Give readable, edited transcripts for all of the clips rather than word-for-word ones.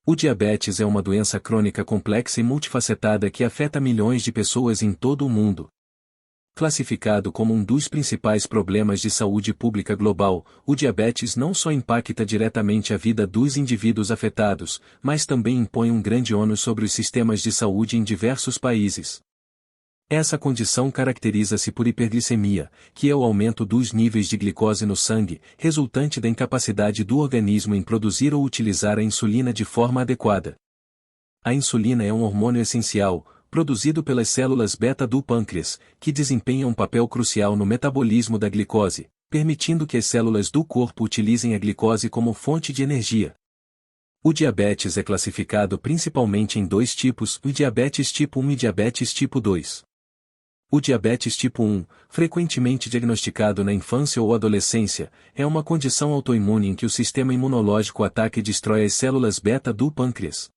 O diabetes é uma doença crônica complexa e multifacetada que afeta milhões de pessoas em todo o mundo. Classificado como um dos principais problemas de saúde pública global, o diabetes não só impacta diretamente a vida dos indivíduos afetados, mas também impõe um grande ônus sobre os sistemas de saúde em diversos países. Essa condição caracteriza-se por hiperglicemia, que é o aumento dos níveis de glicose no sangue, resultante da incapacidade do organismo em produzir ou utilizar a insulina de forma adequada. A insulina é um hormônio essencial, produzido pelas células beta do pâncreas, que desempenham um papel crucial no metabolismo da glicose, permitindo que as células do corpo utilizem a glicose como fonte de energia. O diabetes é classificado principalmente em dois tipos, o diabetes tipo 1 e diabetes tipo 2. O diabetes tipo 1, frequentemente diagnosticado na infância ou adolescência, é uma condição autoimune em que o sistema imunológico ataca e destrói as células beta do pâncreas.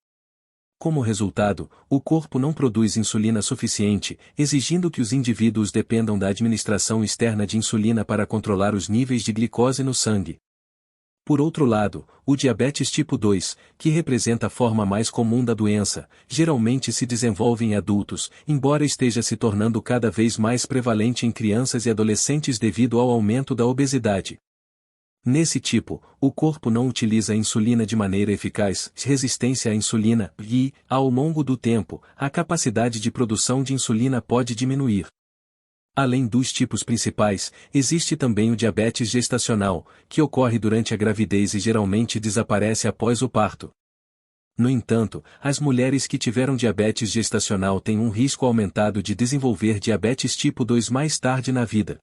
Como resultado, o corpo não produz insulina suficiente, exigindo que os indivíduos dependam da administração externa de insulina para controlar os níveis de glicose no sangue. Por outro lado, o diabetes tipo 2, que representa a forma mais comum da doença, geralmente se desenvolve em adultos, embora esteja se tornando cada vez mais prevalente em crianças e adolescentes devido ao aumento da obesidade. Nesse tipo, o corpo não utiliza a insulina de maneira eficaz, resistência à insulina, e, ao longo do tempo, a capacidade de produção de insulina pode diminuir. Além dos tipos principais, existe também o diabetes gestacional, que ocorre durante a gravidez e geralmente desaparece após o parto. No entanto, as mulheres que tiveram diabetes gestacional têm um risco aumentado de desenvolver diabetes tipo 2 mais tarde na vida.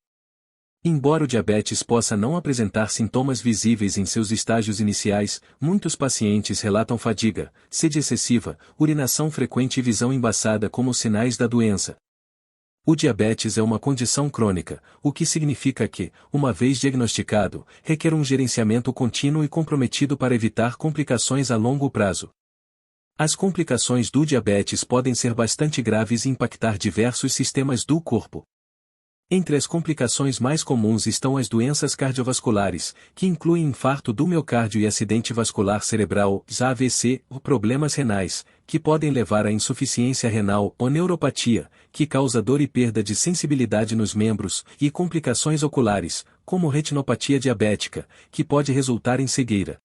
Embora o diabetes possa não apresentar sintomas visíveis em seus estágios iniciais, muitos pacientes relatam fadiga, sede excessiva, urinação frequente e visão embaçada como sinais da doença. O diabetes é uma condição crônica, o que significa que, uma vez diagnosticado, requer um gerenciamento contínuo e comprometido para evitar complicações a longo prazo. As complicações do diabetes podem ser bastante graves e impactar diversos sistemas do corpo. Entre as complicações mais comuns estão as doenças cardiovasculares, que incluem infarto do miocárdio e acidente vascular cerebral, AVC, ou problemas renais, que podem levar à insuficiência renal ou neuropatia, que causa dor e perda de sensibilidade nos membros, e complicações oculares, como retinopatia diabética, que pode resultar em cegueira.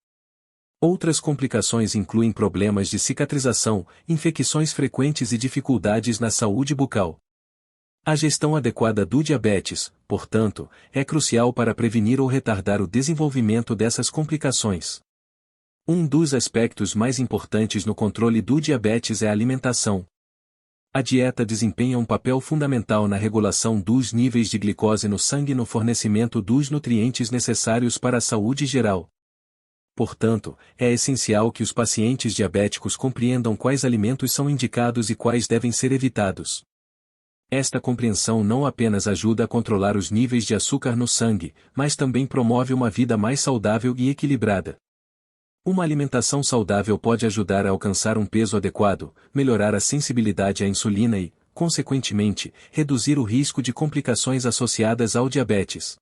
Outras complicações incluem problemas de cicatrização, infecções frequentes e dificuldades na saúde bucal. A gestão adequada do diabetes, portanto, é crucial para prevenir ou retardar o desenvolvimento dessas complicações. Um dos aspectos mais importantes no controle do diabetes é a alimentação. A dieta desempenha um papel fundamental na regulação dos níveis de glicose no sangue e no fornecimento dos nutrientes necessários para a saúde geral. Portanto, é essencial que os pacientes diabéticos compreendam quais alimentos são indicados e quais devem ser evitados. Esta compreensão não apenas ajuda a controlar os níveis de açúcar no sangue, mas também promove uma vida mais saudável e equilibrada. Uma alimentação saudável pode ajudar a alcançar um peso adequado, melhorar a sensibilidade à insulina e, consequentemente, reduzir o risco de complicações associadas ao diabetes.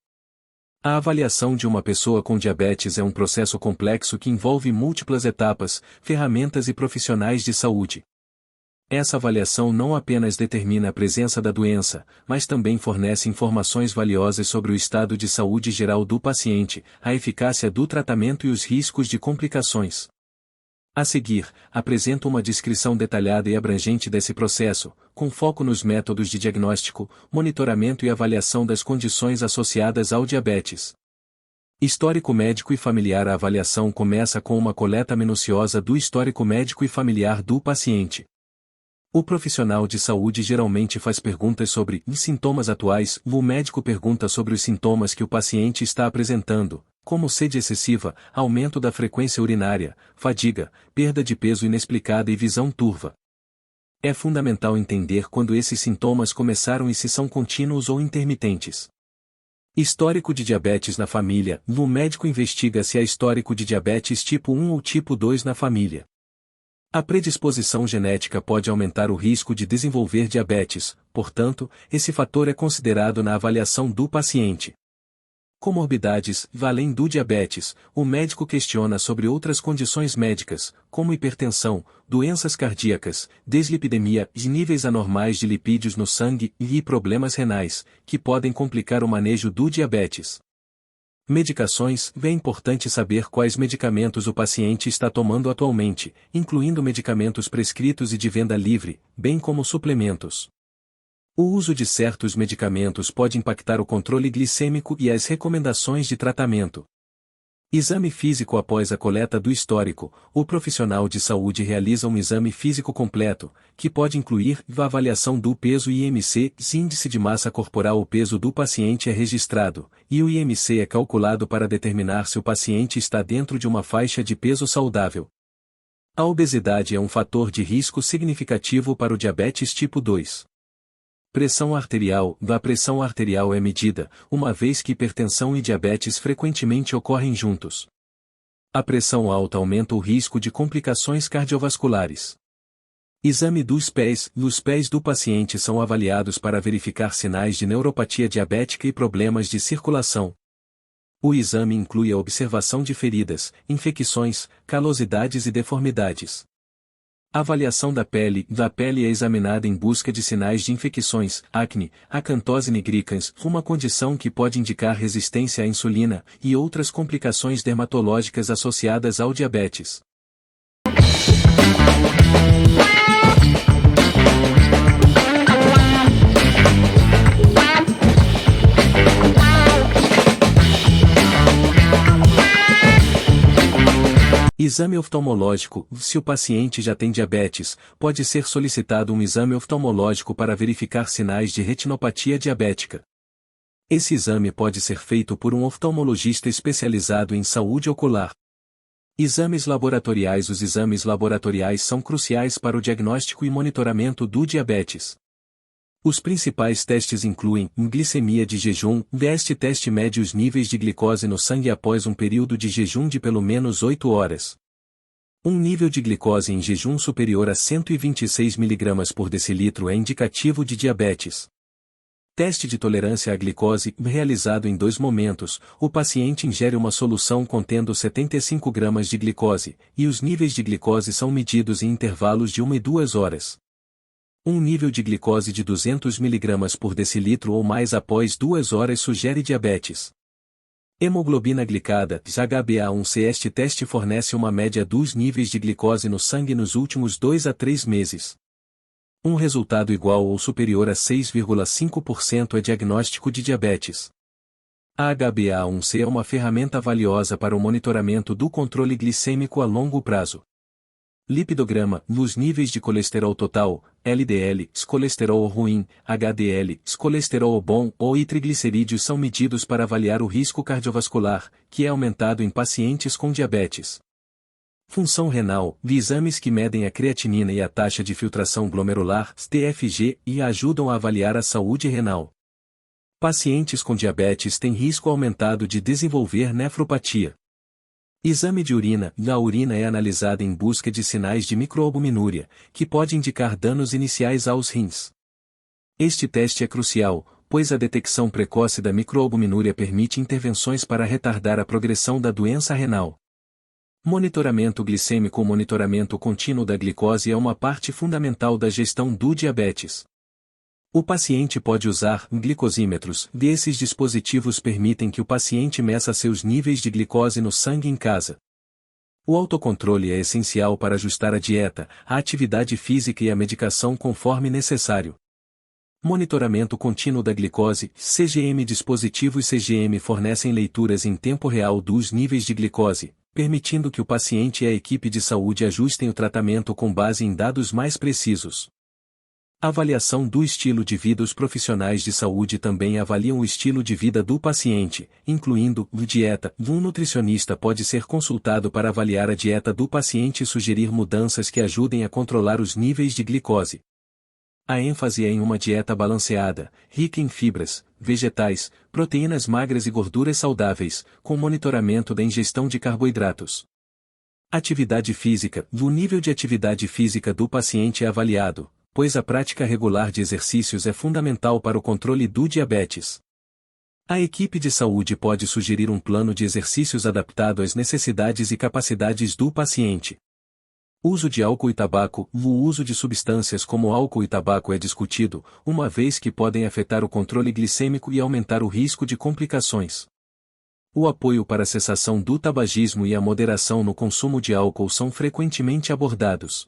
A avaliação de uma pessoa com diabetes é um processo complexo que envolve múltiplas etapas, ferramentas e profissionais de saúde. Essa avaliação não apenas determina a presença da doença, mas também fornece informações valiosas sobre o estado de saúde geral do paciente, a eficácia do tratamento e os riscos de complicações. A seguir, apresento uma descrição detalhada e abrangente desse processo, com foco nos métodos de diagnóstico, monitoramento e avaliação das condições associadas ao diabetes. Histórico médico e familiar. A avaliação começa com uma coleta minuciosa do histórico médico e familiar do paciente. O profissional de saúde geralmente faz perguntas sobre os sintomas atuais, o médico pergunta sobre os sintomas que o paciente está apresentando, como sede excessiva, aumento da frequência urinária, fadiga, perda de peso inexplicada e visão turva. É fundamental entender quando esses sintomas começaram e se são contínuos ou intermitentes. Histórico de diabetes na família. O médico investiga se há histórico de diabetes tipo 1 ou tipo 2 na família. A predisposição genética pode aumentar o risco de desenvolver diabetes, portanto, esse fator é considerado na avaliação do paciente. Comorbidades. Além do diabetes, o médico questiona sobre outras condições médicas, como hipertensão, doenças cardíacas, dislipidemia, níveis anormais de lipídios no sangue e problemas renais, que podem complicar o manejo do diabetes. Medicações. É importante saber quais medicamentos o paciente está tomando atualmente, incluindo medicamentos prescritos e de venda livre, bem como suplementos. O uso de certos medicamentos pode impactar o controle glicêmico e as recomendações de tratamento. Exame físico. Após a coleta do histórico, o profissional de saúde realiza um exame físico completo, que pode incluir a avaliação do peso IMC, índice de massa corporal. O peso do paciente é registrado, e o IMC é calculado para determinar se o paciente está dentro de uma faixa de peso saudável. A obesidade é um fator de risco significativo para o diabetes tipo 2. Pressão arterial. A pressão arterial é medida, uma vez que hipertensão e diabetes frequentemente ocorrem juntos. A pressão alta aumenta o risco de complicações cardiovasculares. Exame dos pés. Os pés do paciente são avaliados para verificar sinais de neuropatia diabética e problemas de circulação. O exame inclui a observação de feridas, infecções, calosidades e deformidades. Avaliação da pele. A pele é examinada em busca de sinais de infecções, acne, acantose nigricans, uma condição que pode indicar resistência à insulina, e outras complicações dermatológicas associadas ao diabetes. Exame oftalmológico. Se o paciente já tem diabetes, pode ser solicitado um exame oftalmológico para verificar sinais de retinopatia diabética. Esse exame pode ser feito por um oftalmologista especializado em saúde ocular. Exames laboratoriais. Os exames laboratoriais são cruciais para o diagnóstico e monitoramento do diabetes. Os principais testes incluem glicemia de jejum. Este teste mede os níveis de glicose no sangue após um período de jejum de pelo menos 8 horas. Um nível de glicose em jejum superior a 126 mg por decilitro é indicativo de diabetes. Teste de tolerância à glicose, realizado em 2 momentos. O paciente ingere uma solução contendo 75 gramas de glicose, e os níveis de glicose são medidos em intervalos de 1 e 2 horas. Um nível de glicose de 200 mg por decilitro ou mais após 2 horas sugere diabetes. Hemoglobina glicada, HbA1c. Este teste fornece uma média dos níveis de glicose no sangue nos últimos 2 a 3 meses. Um resultado igual ou superior a 6,5% é diagnóstico de diabetes. A HbA1c é uma ferramenta valiosa para o monitoramento do controle glicêmico a longo prazo. Lipidograma. Nos níveis de colesterol total, LDL, colesterol ruim, HDL, colesterol bom e triglicerídeos são medidos para avaliar o risco cardiovascular, que é aumentado em pacientes com diabetes. Função renal. Exames que medem a creatinina e a taxa de filtração glomerular, TFG, e ajudam a avaliar a saúde renal. Pacientes com diabetes têm risco aumentado de desenvolver nefropatia. Exame de urina. A urina é analisada em busca de sinais de microalbuminúria, que pode indicar danos iniciais aos rins. Este teste é crucial, pois a detecção precoce da microalbuminúria permite intervenções para retardar a progressão da doença renal. Monitoramento glicêmico. O monitoramento contínuo da glicose é uma parte fundamental da gestão do diabetes. O paciente pode usar glicosímetros. Esses dispositivos permitem que o paciente meça seus níveis de glicose no sangue em casa. O autocontrole é essencial para ajustar a dieta, a atividade física e a medicação conforme necessário. Monitoramento contínuo da glicose. CGM. Dispositivos CGM fornecem leituras em tempo real dos níveis de glicose, permitindo que o paciente e a equipe de saúde ajustem o tratamento com base em dados mais precisos. Avaliação do estilo de vida. Os profissionais de saúde também avaliam o estilo de vida do paciente, incluindo dieta. Um nutricionista pode ser consultado para avaliar a dieta do paciente e sugerir mudanças que ajudem a controlar os níveis de glicose. A ênfase é em uma dieta balanceada, rica em fibras, vegetais, proteínas magras e gorduras saudáveis, com monitoramento da ingestão de carboidratos. Atividade física. O nível de atividade física do paciente é avaliado, pois a prática regular de exercícios é fundamental para o controle do diabetes. A equipe de saúde pode sugerir um plano de exercícios adaptado às necessidades e capacidades do paciente. Uso de álcool e tabaco. O uso de substâncias como álcool e tabaco é discutido, uma vez que podem afetar o controle glicêmico e aumentar o risco de complicações. O apoio para a cessação do tabagismo e a moderação no consumo de álcool são frequentemente abordados.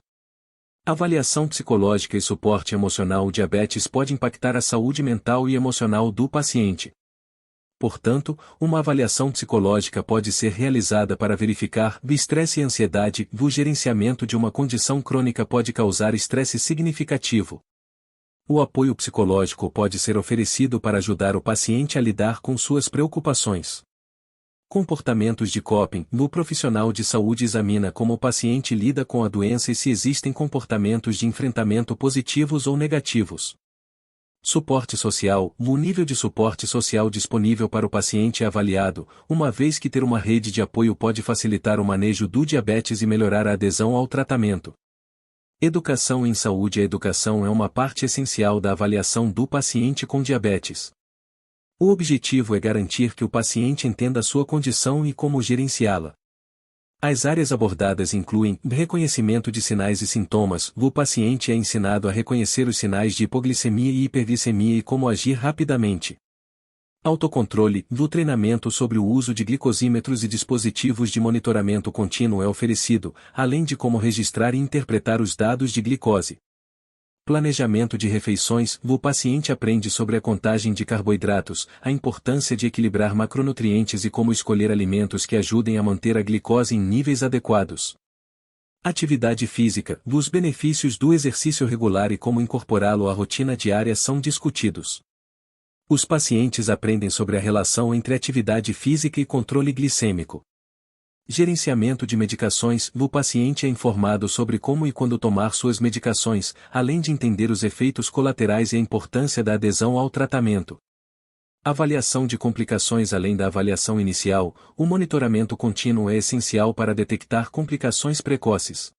Avaliação psicológica e suporte emocional. O diabetes pode impactar a saúde mental e emocional do paciente. Portanto, uma avaliação psicológica pode ser realizada para verificar o estresse e ansiedade. O gerenciamento de uma condição crônica pode causar estresse significativo. O apoio psicológico pode ser oferecido para ajudar o paciente a lidar com suas preocupações. Comportamentos de coping. O profissional de saúde examina como o paciente lida com a doença e se existem comportamentos de enfrentamento positivos ou negativos. Suporte social. O nível de suporte social disponível para o paciente é avaliado, uma vez que ter uma rede de apoio pode facilitar o manejo do diabetes e melhorar a adesão ao tratamento. Educação em saúde. A educação é uma parte essencial da avaliação do paciente com diabetes. O objetivo é garantir que o paciente entenda a sua condição e como gerenciá-la. As áreas abordadas incluem reconhecimento de sinais e sintomas. O paciente é ensinado a reconhecer os sinais de hipoglicemia e hiperglicemia e como agir rapidamente. Autocontrole. O treinamento sobre o uso de glicosímetros e dispositivos de monitoramento contínuo é oferecido, além de como registrar e interpretar os dados de glicose. Planejamento de refeições. O paciente aprende sobre a contagem de carboidratos, a importância de equilibrar macronutrientes e como escolher alimentos que ajudem a manter a glicose em níveis adequados. Atividade física. Os benefícios do exercício regular e como incorporá-lo à rotina diária são discutidos. Os pacientes aprendem sobre a relação entre atividade física e controle glicêmico. Gerenciamento de medicações. O paciente é informado sobre como e quando tomar suas medicações, além de entender os efeitos colaterais e a importância da adesão ao tratamento. Avaliação de complicações. Além da avaliação inicial, o monitoramento contínuo é essencial para detectar complicações precoces.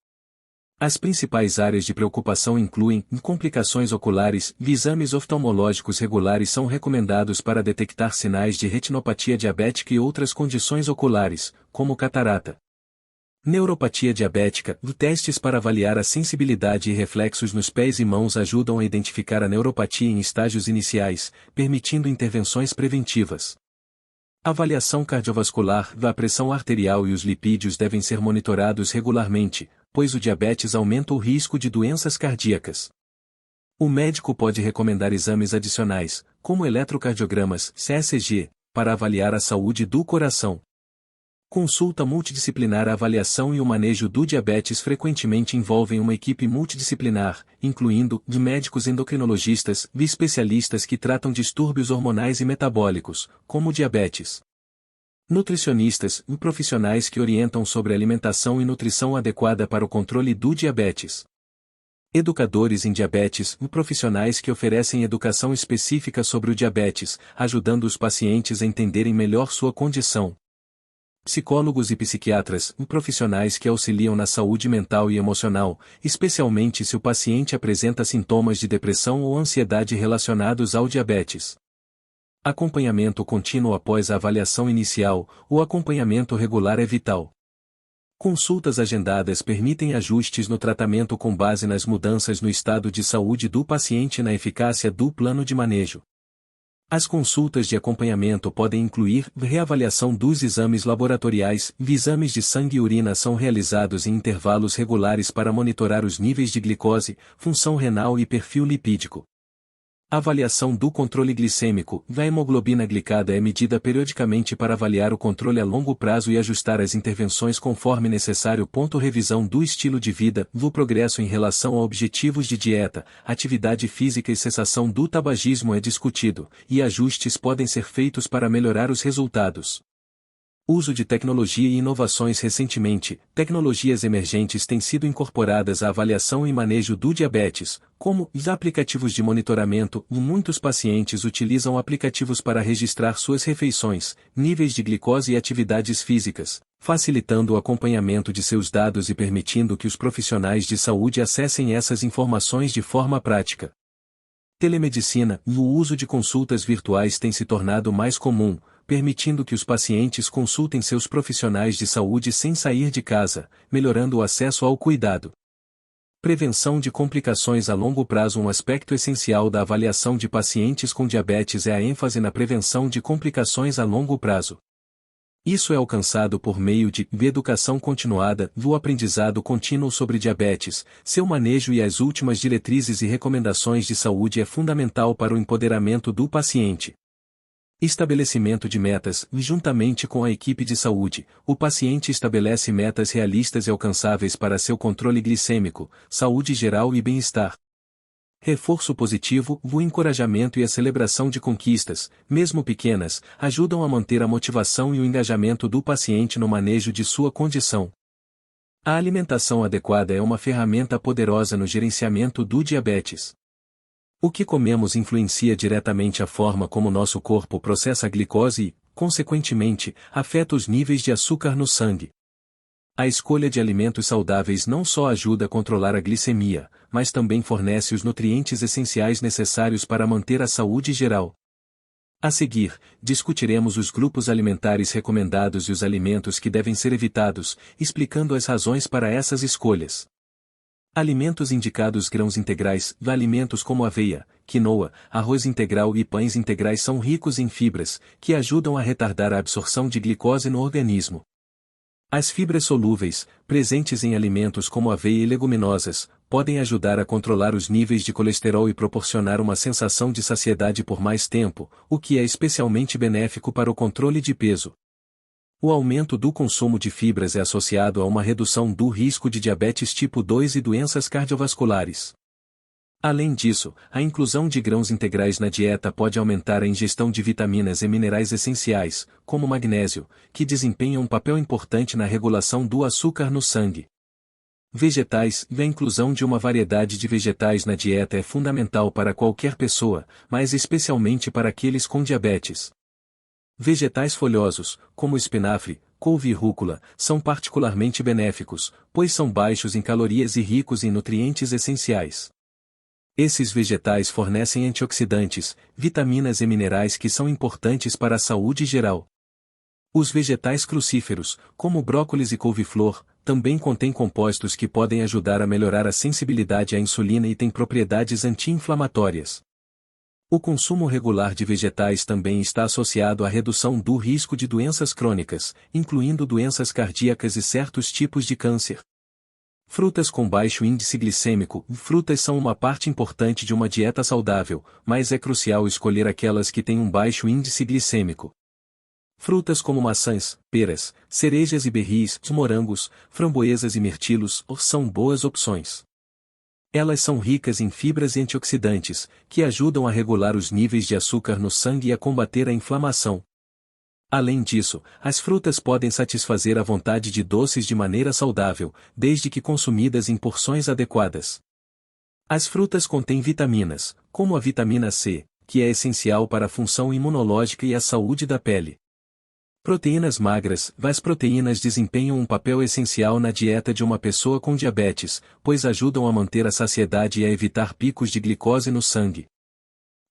As principais áreas de preocupação incluem complicações oculares. Exames oftalmológicos regulares são recomendados para detectar sinais de retinopatia diabética e outras condições oculares, como catarata. Neuropatia diabética. Testes para avaliar a sensibilidade e reflexos nos pés e mãos ajudam a identificar a neuropatia em estágios iniciais, permitindo intervenções preventivas. Avaliação cardiovascular. A pressão arterial e os lipídios devem ser monitorados regularmente, pois o diabetes aumenta o risco de doenças cardíacas. O médico pode recomendar exames adicionais, como eletrocardiogramas, (ECG), para avaliar a saúde do coração. Consulta multidisciplinar. A avaliação e o manejo do diabetes frequentemente envolvem uma equipe multidisciplinar, incluindo médicos endocrinologistas, especialistas que tratam distúrbios hormonais e metabólicos, como diabetes. Nutricionistas e profissionais que orientam sobre alimentação e nutrição adequada para o controle do diabetes. Educadores em diabetes e profissionais que oferecem educação específica sobre o diabetes, ajudando os pacientes a entenderem melhor sua condição. Psicólogos e psiquiatras e profissionais que auxiliam na saúde mental e emocional, especialmente se o paciente apresenta sintomas de depressão ou ansiedade relacionados ao diabetes. Acompanhamento contínuo após a avaliação inicial. O acompanhamento regular é vital. Consultas agendadas permitem ajustes no tratamento com base nas mudanças no estado de saúde do paciente e na eficácia do plano de manejo. As consultas de acompanhamento podem incluir reavaliação dos exames laboratoriais. Exames de sangue e urina são realizados em intervalos regulares para monitorar os níveis de glicose, função renal e perfil lipídico. Avaliação do controle glicêmico. A hemoglobina glicada é medida periodicamente para avaliar o controle a longo prazo e ajustar as intervenções conforme necessário. Revisão do estilo de vida. O progresso em relação a objetivos de dieta, atividade física e cessação do tabagismo é discutido, e ajustes podem ser feitos para melhorar os resultados. Uso de tecnologia e inovações. Recentemente, tecnologias emergentes têm sido incorporadas à avaliação e manejo do diabetes, como os aplicativos de monitoramento. Muitos pacientes utilizam aplicativos para registrar suas refeições, níveis de glicose e atividades físicas, facilitando o acompanhamento de seus dados e permitindo que os profissionais de saúde acessem essas informações de forma prática. Telemedicina e o uso de consultas virtuais tem se tornado mais comum, permitindo que os pacientes consultem seus profissionais de saúde sem sair de casa, melhorando o acesso ao cuidado. Prevenção de complicações a longo prazo. Um aspecto essencial da avaliação de pacientes com diabetes é a ênfase na prevenção de complicações a longo prazo. Isso é alcançado por meio de educação continuada, do aprendizado contínuo sobre diabetes, seu manejo e as últimas diretrizes e recomendações de saúde é fundamental para o empoderamento do paciente. Estabelecimento de metas. Juntamente com a equipe de saúde, o paciente estabelece metas realistas e alcançáveis para seu controle glicêmico, saúde geral e bem-estar. Reforço positivo. O encorajamento e a celebração de conquistas, mesmo pequenas, ajudam a manter a motivação e o engajamento do paciente no manejo de sua condição. A alimentação adequada é uma ferramenta poderosa no gerenciamento do diabetes. O que comemos influencia diretamente a forma como nosso corpo processa a glicose e, consequentemente, afeta os níveis de açúcar no sangue. A escolha de alimentos saudáveis não só ajuda a controlar a glicemia, mas também fornece os nutrientes essenciais necessários para manter a saúde geral. A seguir, discutiremos os grupos alimentares recomendados e os alimentos que devem ser evitados, explicando as razões para essas escolhas. Alimentos indicados. Grãos integrais. Alimentos como aveia, quinoa, arroz integral e pães integrais são ricos em fibras, que ajudam a retardar a absorção de glicose no organismo. As fibras solúveis, presentes em alimentos como aveia e leguminosas, podem ajudar a controlar os níveis de colesterol e proporcionar uma sensação de saciedade por mais tempo, o que é especialmente benéfico para o controle de peso. O aumento do consumo de fibras é associado a uma redução do risco de diabetes tipo 2 e doenças cardiovasculares. Além disso, a inclusão de grãos integrais na dieta pode aumentar a ingestão de vitaminas e minerais essenciais, como magnésio, que desempenham um papel importante na regulação do açúcar no sangue. Vegetais. A inclusão de uma variedade de vegetais na dieta é fundamental para qualquer pessoa, mas especialmente para aqueles com diabetes. Vegetais folhosos, como espinafre, couve e rúcula, são particularmente benéficos, pois são baixos em calorias e ricos em nutrientes essenciais. Esses vegetais fornecem antioxidantes, vitaminas e minerais que são importantes para a saúde geral. Os vegetais crucíferos, como brócolis e couve-flor, também contêm compostos que podem ajudar a melhorar a sensibilidade à insulina e têm propriedades anti-inflamatórias. O consumo regular de vegetais também está associado à redução do risco de doenças crônicas, incluindo doenças cardíacas e certos tipos de câncer. Frutas com baixo índice glicêmico. Frutas são uma parte importante de uma dieta saudável, mas é crucial escolher aquelas que têm um baixo índice glicêmico. Frutas como maçãs, peras, cerejas e berris, morangos, framboesas e mirtilos são boas opções. Elas são ricas em fibras e antioxidantes, que ajudam a regular os níveis de açúcar no sangue e a combater a inflamação. Além disso, as frutas podem satisfazer a vontade de doces de maneira saudável, desde que consumidas em porções adequadas. As frutas contêm vitaminas, como a vitamina C, que é essencial para a função imunológica e a saúde da pele. Proteínas magras. As proteínas desempenham um papel essencial na dieta de uma pessoa com diabetes, pois ajudam a manter a saciedade e a evitar picos de glicose no sangue.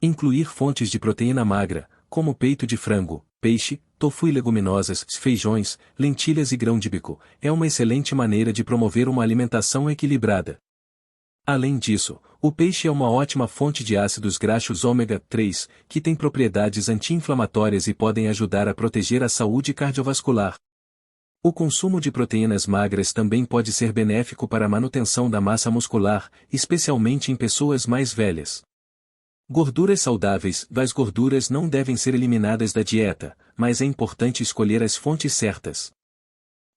Incluir fontes de proteína magra, como peito de frango, peixe, tofu e leguminosas, feijões, lentilhas e grão de bico, é uma excelente maneira de promover uma alimentação equilibrada. Além disso, o peixe é uma ótima fonte de ácidos graxos ômega 3, que têm propriedades anti-inflamatórias e podem ajudar a proteger a saúde cardiovascular. O consumo de proteínas magras também pode ser benéfico para a manutenção da massa muscular, especialmente em pessoas mais velhas. Gorduras saudáveis. As gorduras não devem ser eliminadas da dieta, mas é importante escolher as fontes certas.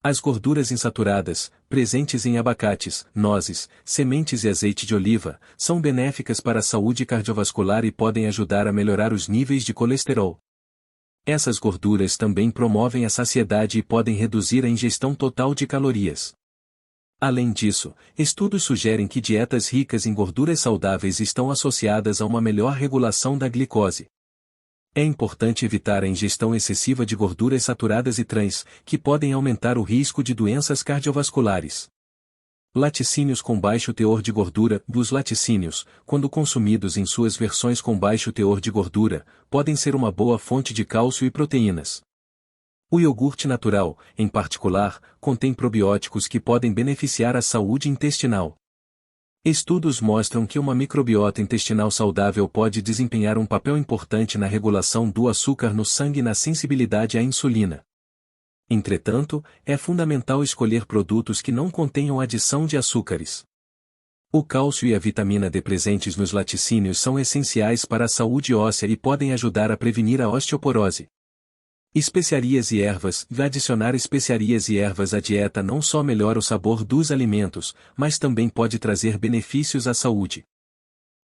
As gorduras insaturadas, presentes em abacates, nozes, sementes e azeite de oliva, são benéficas para a saúde cardiovascular e podem ajudar a melhorar os níveis de colesterol. Essas gorduras também promovem a saciedade e podem reduzir a ingestão total de calorias. Além disso, estudos sugerem que dietas ricas em gorduras saudáveis estão associadas a uma melhor regulação da glicose. É importante evitar a ingestão excessiva de gorduras saturadas e trans, que podem aumentar o risco de doenças cardiovasculares. Laticínios com baixo teor de gordura. Os laticínios, quando consumidos em suas versões com baixo teor de gordura, podem ser uma boa fonte de cálcio e proteínas. O iogurte natural, em particular, contém probióticos que podem beneficiar a saúde intestinal. Estudos mostram que uma microbiota intestinal saudável pode desempenhar um papel importante na regulação do açúcar no sangue e na sensibilidade à insulina. Entretanto, é fundamental escolher produtos que não contenham adição de açúcares. O cálcio e a vitamina D presentes nos laticínios são essenciais para a saúde óssea e podem ajudar a prevenir a osteoporose. Especiarias e ervas. Adicionar especiarias e ervas à dieta não só melhora o sabor dos alimentos, mas também pode trazer benefícios à saúde.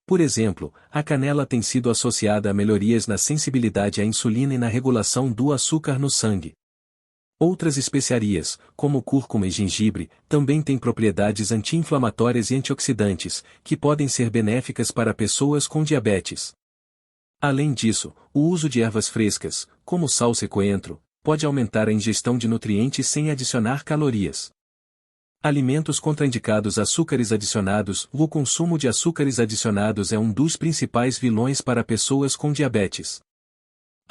Por exemplo, a canela tem sido associada a melhorias na sensibilidade à insulina e na regulação do açúcar no sangue. Outras especiarias, como cúrcuma e gengibre, também têm propriedades anti-inflamatórias e antioxidantes, que podem ser benéficas para pessoas com diabetes. Além disso, o uso de ervas frescas, como salsa e coentro, pode aumentar a ingestão de nutrientes sem adicionar calorias. Alimentos contraindicados. Açúcares adicionados. O consumo de açúcares adicionados é um dos principais vilões para pessoas com diabetes.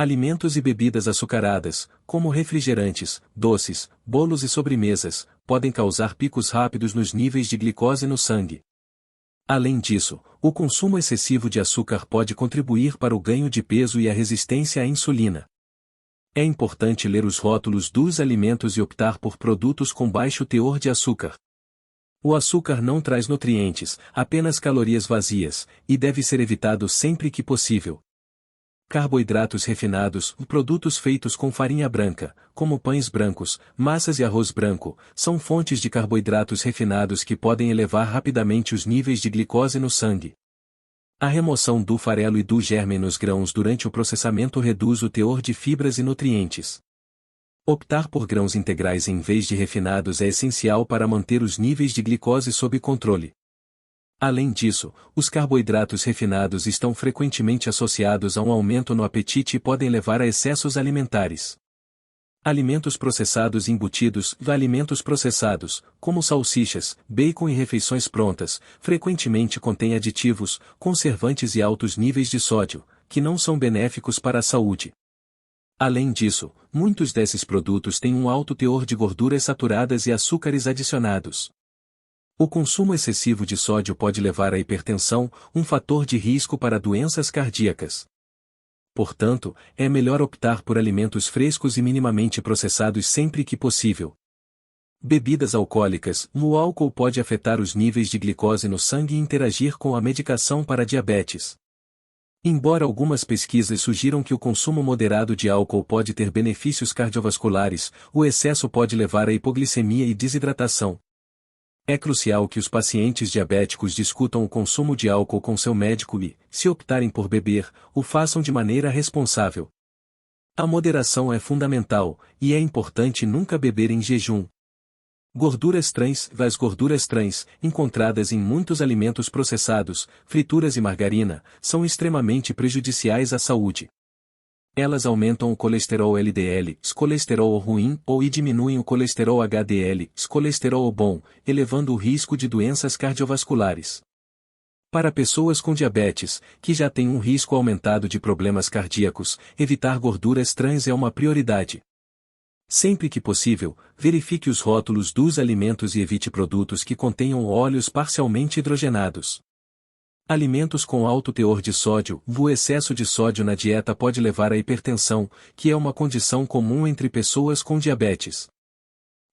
Alimentos e bebidas açucaradas, como refrigerantes, doces, bolos e sobremesas, podem causar picos rápidos nos níveis de glicose no sangue. Além disso, o consumo excessivo de açúcar pode contribuir para o ganho de peso e a resistência à insulina. É importante ler os rótulos dos alimentos e optar por produtos com baixo teor de açúcar. O açúcar não traz nutrientes, apenas calorias vazias, e deve ser evitado sempre que possível. Carboidratos refinados. Produtos feitos com farinha branca, como pães brancos, massas e arroz branco, são fontes de carboidratos refinados que podem elevar rapidamente os níveis de glicose no sangue. A remoção do farelo e do germe nos grãos durante o processamento reduz o teor de fibras e nutrientes. Optar por grãos integrais em vez de refinados é essencial para manter os níveis de glicose sob controle. Além disso, os carboidratos refinados estão frequentemente associados a um aumento no apetite e podem levar a excessos alimentares. Alimentos processados e embutidos. Alimentos processados, como salsichas, bacon e refeições prontas, frequentemente contêm aditivos, conservantes e altos níveis de sódio, que não são benéficos para a saúde. Além disso, muitos desses produtos têm um alto teor de gorduras saturadas e açúcares adicionados. O consumo excessivo de sódio pode levar à hipertensão, um fator de risco para doenças cardíacas. Portanto, é melhor optar por alimentos frescos e minimamente processados sempre que possível. Bebidas alcoólicas. O álcool pode afetar os níveis de glicose no sangue e interagir com a medicação para diabetes. Embora algumas pesquisas sugiram que o consumo moderado de álcool pode ter benefícios cardiovasculares, o excesso pode levar à hipoglicemia e desidratação. É crucial que os pacientes diabéticos discutam o consumo de álcool com seu médico e, se optarem por beber, o façam de maneira responsável. A moderação é fundamental, e é importante nunca beber em jejum. Gorduras trans. As gorduras trans, encontradas em muitos alimentos processados, frituras e margarina, são extremamente prejudiciais à saúde. Elas aumentam o colesterol LDL, colesterol ruim, e diminuem o colesterol HDL, colesterol bom, elevando o risco de doenças cardiovasculares. Para pessoas com diabetes, que já têm um risco aumentado de problemas cardíacos, evitar gorduras trans é uma prioridade. Sempre que possível, verifique os rótulos dos alimentos e evite produtos que contenham óleos parcialmente hidrogenados. Alimentos com alto teor de sódio. O excesso de sódio na dieta pode levar à hipertensão, que é uma condição comum entre pessoas com diabetes.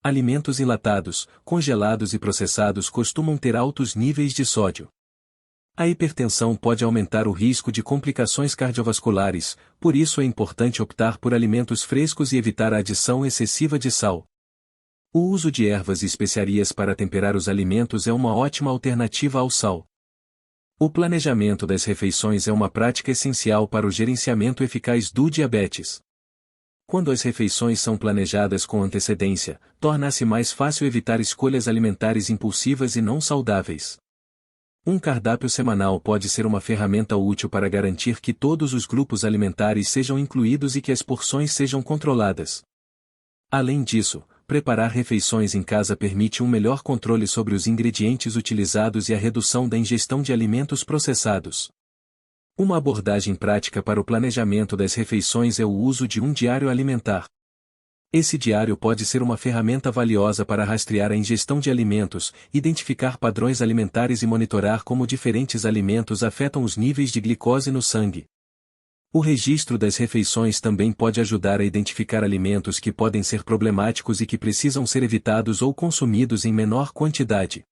Alimentos enlatados, congelados e processados costumam ter altos níveis de sódio. A hipertensão pode aumentar o risco de complicações cardiovasculares, por isso é importante optar por alimentos frescos e evitar a adição excessiva de sal. O uso de ervas e especiarias para temperar os alimentos é uma ótima alternativa ao sal. O planejamento das refeições é uma prática essencial para o gerenciamento eficaz do diabetes. Quando as refeições são planejadas com antecedência, torna-se mais fácil evitar escolhas alimentares impulsivas e não saudáveis. Um cardápio semanal pode ser uma ferramenta útil para garantir que todos os grupos alimentares sejam incluídos e que as porções sejam controladas. Além disso, preparar refeições em casa permite um melhor controle sobre os ingredientes utilizados e a redução da ingestão de alimentos processados. Uma abordagem prática para o planejamento das refeições é o uso de um diário alimentar. Esse diário pode ser uma ferramenta valiosa para rastrear a ingestão de alimentos, identificar padrões alimentares e monitorar como diferentes alimentos afetam os níveis de glicose no sangue. O registro das refeições também pode ajudar a identificar alimentos que podem ser problemáticos e que precisam ser evitados ou consumidos em menor quantidade.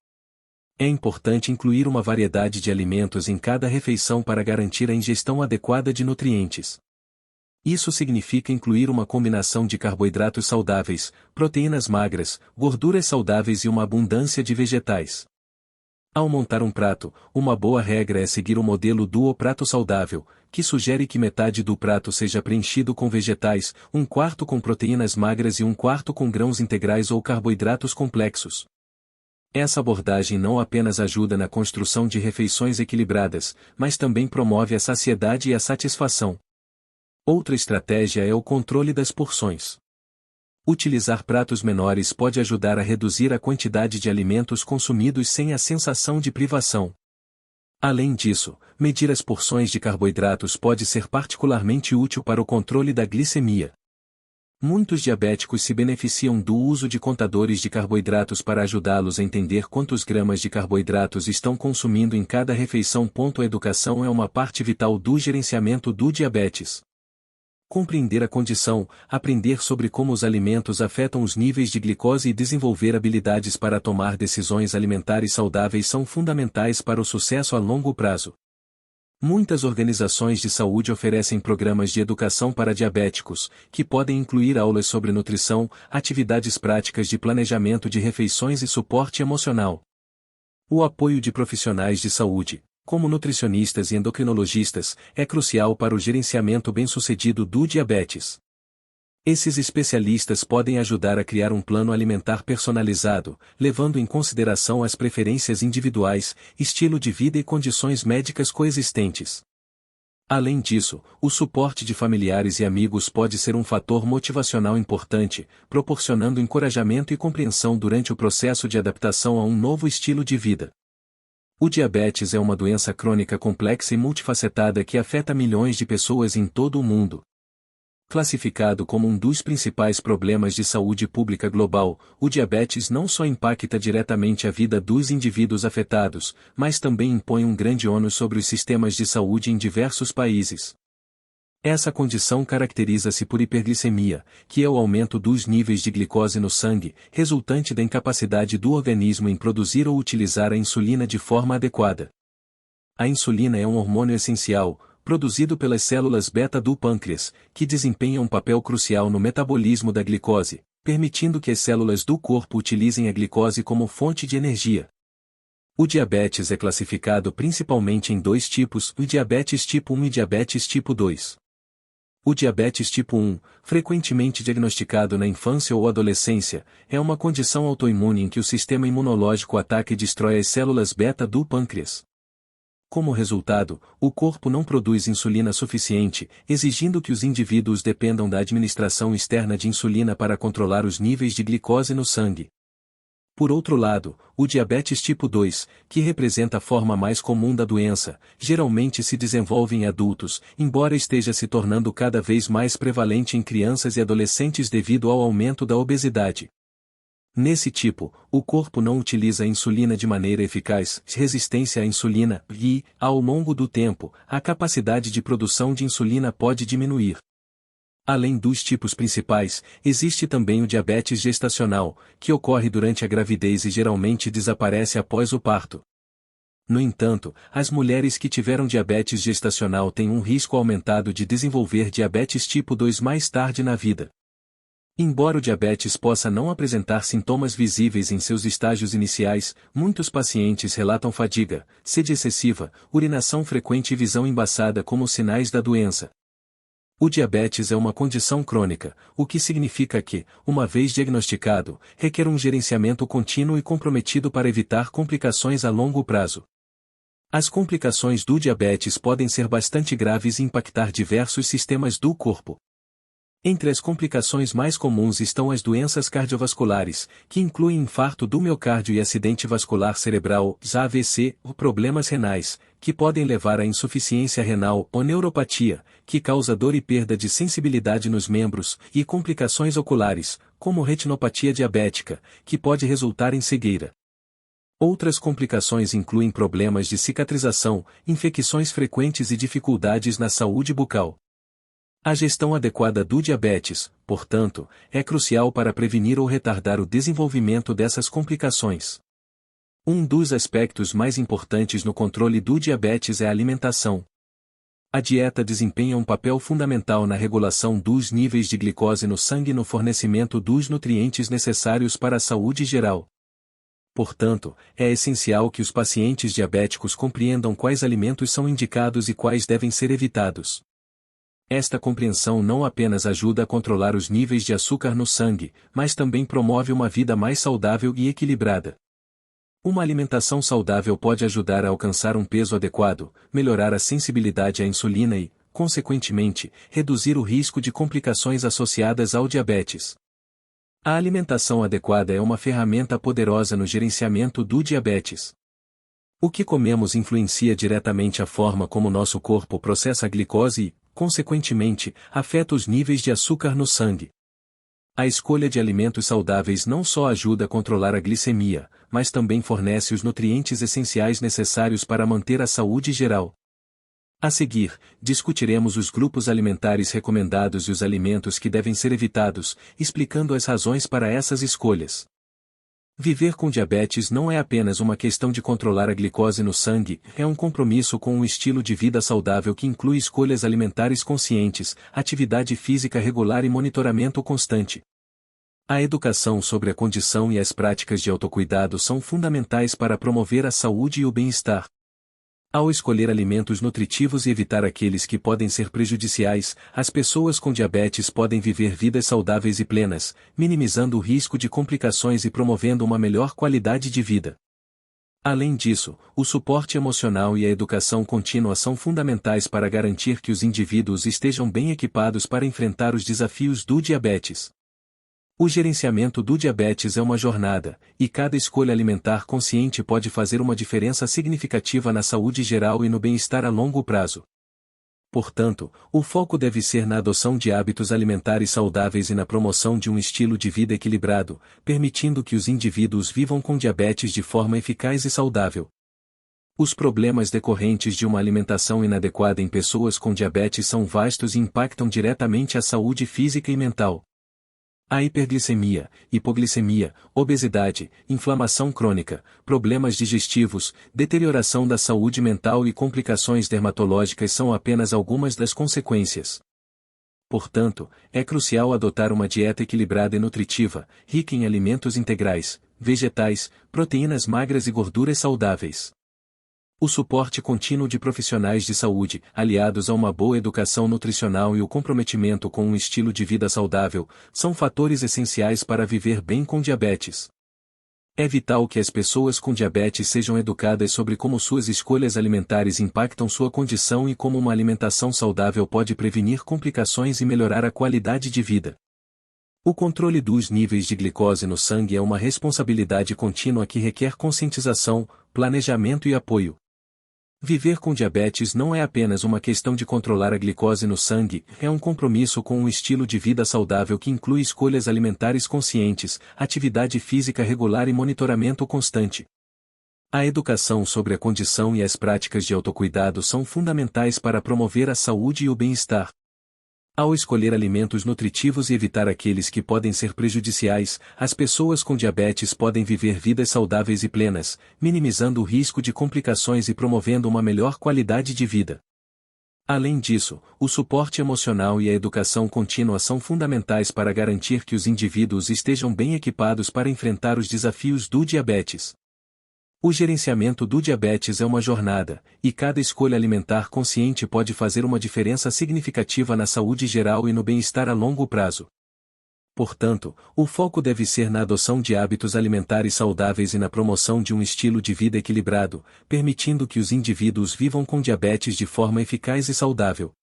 É importante incluir uma variedade de alimentos em cada refeição para garantir a ingestão adequada de nutrientes. Isso significa incluir uma combinação de carboidratos saudáveis, proteínas magras, gorduras saudáveis e uma abundância de vegetais. Ao montar um prato, uma boa regra é seguir o modelo Duo Prato Saudável, que sugere que metade do prato seja preenchido com vegetais, um quarto com proteínas magras e um quarto com grãos integrais ou carboidratos complexos. Essa abordagem não apenas ajuda na construção de refeições equilibradas, mas também promove a saciedade e a satisfação. Outra estratégia é o controle das porções. Utilizar pratos menores pode ajudar a reduzir a quantidade de alimentos consumidos sem a sensação de privação. Além disso, medir as porções de carboidratos pode ser particularmente útil para o controle da glicemia. Muitos diabéticos se beneficiam do uso de contadores de carboidratos para ajudá-los a entender quantos gramas de carboidratos estão consumindo em cada refeição. A educação é uma parte vital do gerenciamento do diabetes. Compreender a condição, aprender sobre como os alimentos afetam os níveis de glicose e desenvolver habilidades para tomar decisões alimentares saudáveis são fundamentais para o sucesso a longo prazo. Muitas organizações de saúde oferecem programas de educação para diabéticos, que podem incluir aulas sobre nutrição, atividades práticas de planejamento de refeições e suporte emocional. O apoio de profissionais de saúde, como nutricionistas e endocrinologistas, é crucial para o gerenciamento bem-sucedido do diabetes. Esses especialistas podem ajudar a criar um plano alimentar personalizado, levando em consideração as preferências individuais, estilo de vida e condições médicas coexistentes. Além disso, o suporte de familiares e amigos pode ser um fator motivacional importante, proporcionando encorajamento e compreensão durante o processo de adaptação a um novo estilo de vida. O diabetes é uma doença crônica complexa e multifacetada que afeta milhões de pessoas em todo o mundo. Classificado como um dos principais problemas de saúde pública global, o diabetes não só impacta diretamente a vida dos indivíduos afetados, mas também impõe um grande ônus sobre os sistemas de saúde em diversos países. Essa condição caracteriza-se por hiperglicemia, que é o aumento dos níveis de glicose no sangue, resultante da incapacidade do organismo em produzir ou utilizar a insulina de forma adequada. A insulina é um hormônio essencial, produzido pelas células beta do pâncreas, que desempenha um papel crucial no metabolismo da glicose, permitindo que as células do corpo utilizem a glicose como fonte de energia. O diabetes é classificado principalmente em dois tipos, o diabetes tipo 1 e diabetes tipo 2. O diabetes tipo 1, frequentemente diagnosticado na infância ou adolescência, é uma condição autoimune em que o sistema imunológico ataca e destrói as células beta do pâncreas. Como resultado, o corpo não produz insulina suficiente, exigindo que os indivíduos dependam da administração externa de insulina para controlar os níveis de glicose no sangue. Por outro lado, o diabetes tipo 2, que representa a forma mais comum da doença, geralmente se desenvolve em adultos, embora esteja se tornando cada vez mais prevalente em crianças e adolescentes devido ao aumento da obesidade. Nesse tipo, o corpo não utiliza a insulina de maneira eficaz, resistência à insulina, e, ao longo do tempo, a capacidade de produção de insulina pode diminuir. Além dos tipos principais, existe também o diabetes gestacional, que ocorre durante a gravidez e geralmente desaparece após o parto. No entanto, as mulheres que tiveram diabetes gestacional têm um risco aumentado de desenvolver diabetes tipo 2 mais tarde na vida. Embora o diabetes possa não apresentar sintomas visíveis em seus estágios iniciais, muitos pacientes relatam fadiga, sede excessiva, urinação frequente e visão embaçada como sinais da doença. O diabetes é uma condição crônica, o que significa que, uma vez diagnosticado, requer um gerenciamento contínuo e comprometido para evitar complicações a longo prazo. As complicações do diabetes podem ser bastante graves e impactar diversos sistemas do corpo. Entre as complicações mais comuns estão as doenças cardiovasculares, que incluem infarto do miocárdio e acidente vascular cerebral, AVC, ou problemas renais, que podem levar à insuficiência renal ou neuropatia, que causa dor e perda de sensibilidade nos membros, e complicações oculares, como retinopatia diabética, que pode resultar em cegueira. Outras complicações incluem problemas de cicatrização, infecções frequentes e dificuldades na saúde bucal. A gestão adequada do diabetes, portanto, é crucial para prevenir ou retardar o desenvolvimento dessas complicações. Um dos aspectos mais importantes no controle do diabetes é a alimentação. A dieta desempenha um papel fundamental na regulação dos níveis de glicose no sangue e no fornecimento dos nutrientes necessários para a saúde geral. Portanto, é essencial que os pacientes diabéticos compreendam quais alimentos são indicados e quais devem ser evitados. Esta compreensão não apenas ajuda a controlar os níveis de açúcar no sangue, mas também promove uma vida mais saudável e equilibrada. Uma alimentação saudável pode ajudar a alcançar um peso adequado, melhorar a sensibilidade à insulina e, consequentemente, reduzir o risco de complicações associadas ao diabetes. A alimentação adequada é uma ferramenta poderosa no gerenciamento do diabetes. O que comemos influencia diretamente a forma como nosso corpo processa a glicose e, consequentemente, afeta os níveis de açúcar no sangue. A escolha de alimentos saudáveis não só ajuda a controlar a glicemia, mas também fornece os nutrientes essenciais necessários para manter a saúde geral. A seguir, discutiremos os grupos alimentares recomendados e os alimentos que devem ser evitados, explicando as razões para essas escolhas. Viver com diabetes não é apenas uma questão de controlar a glicose no sangue, é um compromisso com um estilo de vida saudável que inclui escolhas alimentares conscientes, atividade física regular e monitoramento constante. A educação sobre a condição e as práticas de autocuidado são fundamentais para promover a saúde e o bem-estar. Ao escolher alimentos nutritivos e evitar aqueles que podem ser prejudiciais, as pessoas com diabetes podem viver vidas saudáveis e plenas, minimizando o risco de complicações e promovendo uma melhor qualidade de vida. Além disso, o suporte emocional e a educação contínua são fundamentais para garantir que os indivíduos estejam bem equipados para enfrentar os desafios do diabetes. O gerenciamento do diabetes é uma jornada, e cada escolha alimentar consciente pode fazer uma diferença significativa na saúde geral e no bem-estar a longo prazo. Portanto, o foco deve ser na adoção de hábitos alimentares saudáveis e na promoção de um estilo de vida equilibrado, permitindo que os indivíduos vivam com diabetes de forma eficaz e saudável. Os problemas decorrentes de uma alimentação inadequada em pessoas com diabetes são vastos e impactam diretamente a saúde física e mental. A hiperglicemia, hipoglicemia, obesidade, inflamação crônica, problemas digestivos, deterioração da saúde mental e complicações dermatológicas são apenas algumas das consequências. Portanto, é crucial adotar uma dieta equilibrada e nutritiva, rica em alimentos integrais, vegetais, proteínas magras e gorduras saudáveis. O suporte contínuo de profissionais de saúde, aliados a uma boa educação nutricional e o comprometimento com um estilo de vida saudável, são fatores essenciais para viver bem com diabetes. É vital que as pessoas com diabetes sejam educadas sobre como suas escolhas alimentares impactam sua condição e como uma alimentação saudável pode prevenir complicações e melhorar a qualidade de vida. O controle dos níveis de glicose no sangue é uma responsabilidade contínua que requer conscientização, planejamento e apoio. Viver com diabetes não é apenas uma questão de controlar a glicose no sangue, é um compromisso com um estilo de vida saudável que inclui escolhas alimentares conscientes, atividade física regular e monitoramento constante. A educação sobre a condição e as práticas de autocuidado são fundamentais para promover a saúde e o bem-estar. Ao escolher alimentos nutritivos e evitar aqueles que podem ser prejudiciais, as pessoas com diabetes podem viver vidas saudáveis e plenas, minimizando o risco de complicações e promovendo uma melhor qualidade de vida. Além disso, o suporte emocional e a educação contínua são fundamentais para garantir que os indivíduos estejam bem equipados para enfrentar os desafios do diabetes. O gerenciamento do diabetes é uma jornada, e cada escolha alimentar consciente pode fazer uma diferença significativa na saúde geral e no bem-estar a longo prazo. Portanto, o foco deve ser na adoção de hábitos alimentares saudáveis e na promoção de um estilo de vida equilibrado, permitindo que os indivíduos vivam com diabetes de forma eficaz e saudável.